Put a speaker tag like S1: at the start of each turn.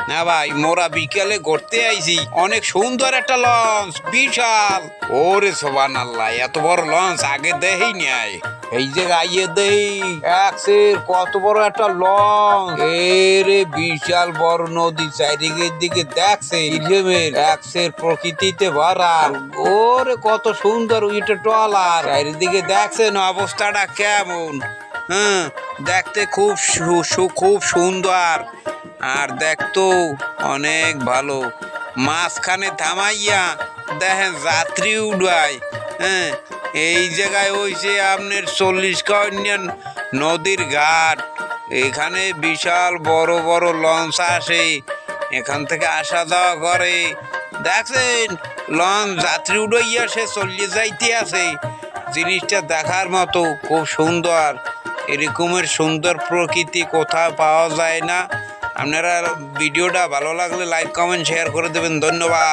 S1: না ভাই, মোরা বিকেলে ঘুরতে আইছি, অনেক সুন্দর একটা লঞ্চ, বিশাল। ওরে সুবহানাল্লাহ, এত বড় লঞ্চ আগে দেই নাই। এই যে আইয়ে দেই একসের কত বড় একটা লঞ্চ, এরে বিশাল বড় নদী, চারিদিকের দিকে দেখছে ইলমের একসের প্রকৃতিতে ভরা। ওরে কত সুন্দর উইটা টলার, চারিদিকে দেখছেন অবস্থাটা কেমন। হ্যাঁ, দেখতে খুব সুন্দর, আর দেখতো অনেক ভালো। মাঝখানে থামাইয়া দেখেন যাত্রী উড়ায়। হ্যাঁ, এই জায়গায় হইছে আপনার 40 কাউন্যান নদীর ঘাট। এখানে বিশাল বড় বড় লঞ্চ আসে, এখান থেকে আসা যাওয়া করে। দেখছেন লঞ্চ যাত্রী উড়াইয়া সে চলিয়ে যাইতে আছে। জিনিসটা দেখার মতো, খুব সুন্দর। এরকমের সুন্দর প্রকৃতি কোথাও পাওয়া যায় না। আপনারা ভিডিওটা ভালো লাগলে লাইক কমেন্ট শেয়ার করে দেবেন। ধন্যবাদ।